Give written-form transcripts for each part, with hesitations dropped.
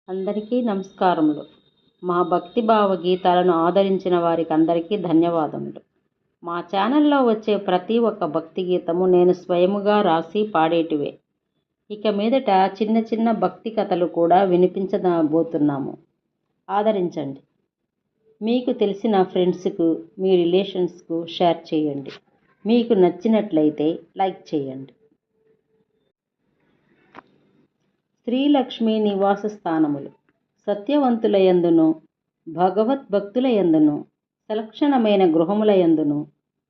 అందరికీ నమస్కారములు. మా భక్తి భావ గీతాలను ఆదరించిన వారికి అందరికీ ధన్యవాదములు. మా ఛానల్లో వచ్చే ప్రతి ఒక్క భక్తి గీతము నేను స్వయముగా రాసి పాడేటివే. ఇక మీదట చిన్న చిన్న భక్తి కథలు కూడా వినిపించబోతున్నాము. ఆదరించండి. మీకు తెలిసిన ఫ్రెండ్స్కు, మీ రిలేషన్స్కు షేర్ చేయండి. మీకు నచ్చినట్లయితే లైక్ చేయండి. శ్రీలక్ష్మి నివాస స్థానములు. సత్యవంతుల యందును, భగవద్భక్తుల యందును, సలక్షణమైన గృహముల యందును,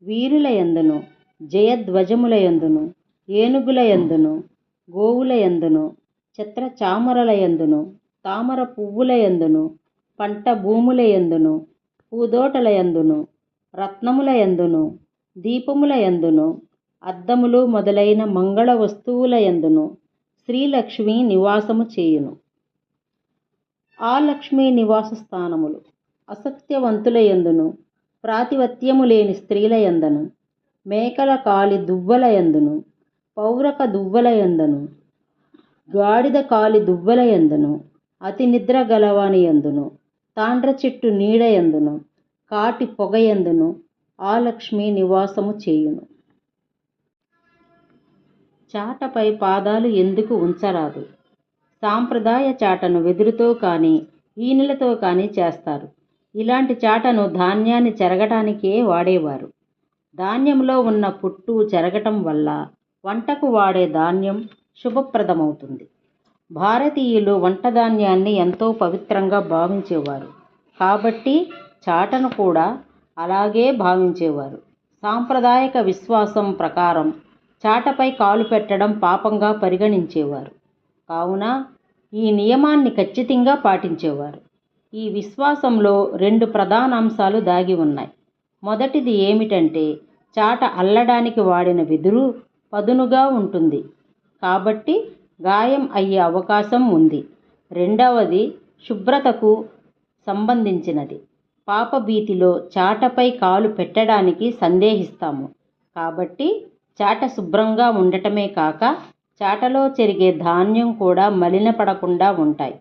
వీరుల యందును, జయధ్వజముల యందును, ఏనుగుల యందును, గోవుల యందును, ఛత్ర చామరల యందును, తామర పువ్వుల యందును, పంట భూముల యందును, పూదోటల యందును, రత్నముల యందును, దీపముల యందును, అద్దములు మొదలైన మంగళ వస్తువుల యందును శ్రీలక్ష్మి నివాసము చేయును. ఆ లక్ష్మీ నివాస స్థానములు అసత్యవంతుల యందును, ప్రాతిపత్యము లేని స్త్రీల యందును, మేకల కాలి దువ్వల యందును, పౌరక దువ్వల యందును, గాడిద కాలి దువ్వల యందును, అతి నిద్ర గలవాని యందును, తాండ్ర చెట్టు నీడ యందును, కాటి పొగ యందును ఆ లక్ష్మీ నివాసము చేయును. చాటపై పాదాలు ఎందుకు ఉంచరాదు? సాంప్రదాయ చాటను వెదురుతో కానీ ఈనెలతో కానీ చేస్తారు. ఇలాంటి చాటను ధాన్యాన్ని చెరగటానికే వాడేవారు. ధాన్యంలో ఉన్న పుట్టు చెరగటం వల్ల వంటకు వాడే ధాన్యం శుభప్రదమవుతుంది. భారతీయులు వంటధాన్యాన్ని ఎంతో పవిత్రంగా భావించేవారు కాబట్టి చాటను కూడా అలాగే భావించేవారు. సాంప్రదాయక విశ్వాసం ప్రకారం చాటపై కాలు పెట్టడం పాపంగా పరిగణించేవారు. కావున ఈ నియమాన్ని ఖచ్చితంగా పాటించేవారు. ఈ విశ్వాసంలో 2 ప్రధాన అంశాలు దాగి ఉన్నాయి. మొదటిది ఏమిటంటే చాట అల్లడానికి వాడిన వెదురు పదునుగా ఉంటుంది కాబట్టి గాయం అయ్యే అవకాశం ఉంది. రెండవది శుభ్రతకు సంబంధించినది. పాపభీతిలో చాటపై కాలు పెట్టడానికి సందేహిస్తాము కాబట్టి చాట శుభ్రంగా ఉండటమే కాక చాటలో చెరిగే ధాన్యం కూడా మలినపడకుండా ఉంటాయి.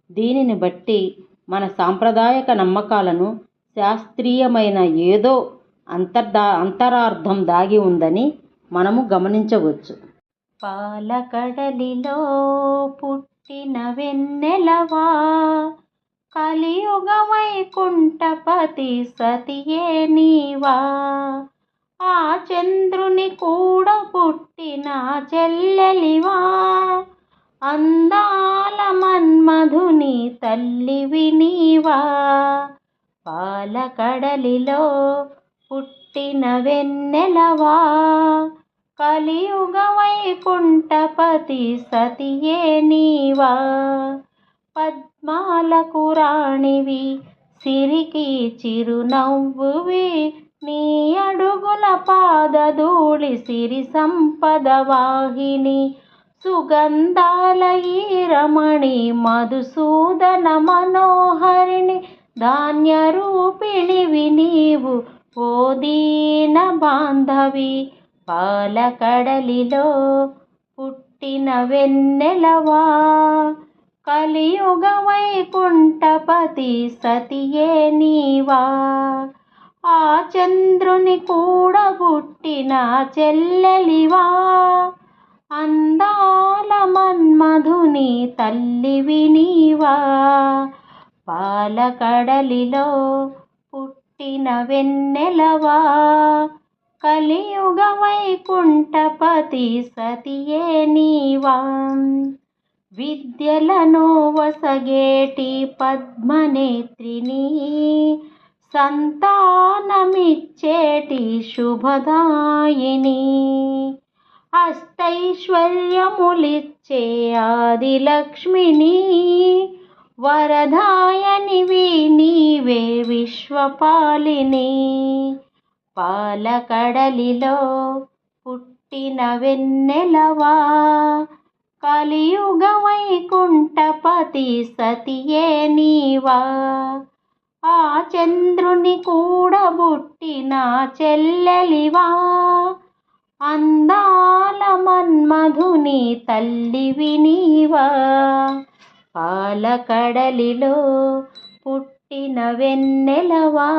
దీనిని బట్టి మన సాంప్రదాయక నమ్మకాలను శాస్త్రీయమైన ఏదో అంతరార్థం దాగి ఉందని మనము గమనించవచ్చు. పాలకడలిలో పుట్టిన వెన్నెలవా, కలియుగ వైకుంఠపతి సతియే నీవా, ఆ చంద్రుని కూడా పుట్టిన చెల్లెలివా, అందాల మన్మధుని తల్లివి నీవా, పాలకడలిలో పుట్టిన వెన్నెలవా, కలియుగ వైకుంఠపతి సతియే నీవా, పద్మాలకు రాణివి, సిరికి చిరునవ్వువి, నీ అడుగుల పాదధూళి సిరి సంపద వాహిని, సుగంధాల ఈరమణి మధుసూదన మనోహరిణి, ధాన్య రూపిణివి నీవు ఓ దీన బాంధవి, పాలకడలిలో పుట్టిన వెన్నెలవా, కలియుగ వైకుంఠపతి సతియే నీవా, ఆ చంద్రుని కూడా పుట్టిన చెల్లెలివా, అందాల మన్మధుని తల్లివి నీవా, పాలకడలిలో పుట్టిన వెన్నెలవా, కలియుగ వైకుంఠపతి సతియే నీవా, విద్యలను వసగేటి పద్మనేత్రిని, సంతానమిచ్చేటి శుభదాయిని, అష్టైశ్వర్యములిచ్చే ఆదిలక్ష్మిని, వరదాయనివి నీవే విశ్వపాలిని, పాలకడలిలో పుట్టిన వెన్నెలవా, కలియుగ వైకుంఠపతి సతియే నీవా, ఆ చంద్రుని కూడా పుట్టిన చెల్లెలివా, అందాల మన్మధుని తల్లివి నీవా, పాలకడలిలో పుట్టిన వెన్నెలవా,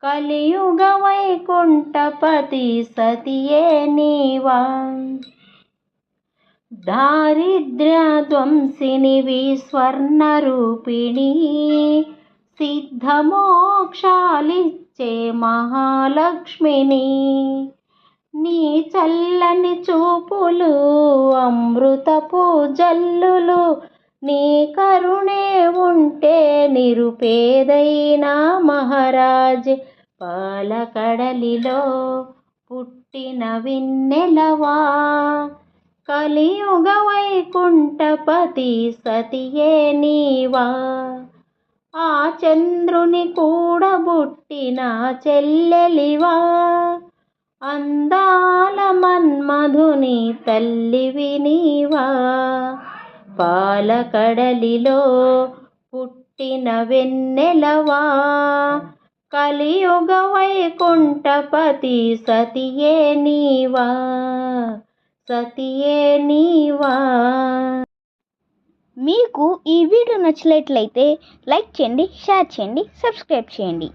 కలియుగ వైకుంఠపతి సతియే నీవా. దారిద్ర్య ధ్వంసినివి స్వర్ణరూపిణి, సిద్ధమోక్షాలిచ్చే మహాలక్ష్మిని. నీ చల్లని చూపులు అమృతపు జల్లులు, నీ కరుణే ఉంటే నిరుపేదైన మహారాజ్. పాలకడలిలో పుట్టిన వెన్నెలవా, కలియుగ వైకుంఠపతి సతియే నీవా. ఆ చంద్రుని కూడబుట్టిన చెల్లెలివా, అందాల మన్మధుని తల్లివి నీవా. పాలకడలిలో పుట్టిన వెన్నెలవా, కలియుగ వైకుంఠపతి సతియే నీవా, సతియే నీవా. మీకు ఈ వీడియో నచ్చినట్లయితే లైక్ చేయండి, షేర్ చేయండి, సబ్స్క్రైబ్ చేయండి.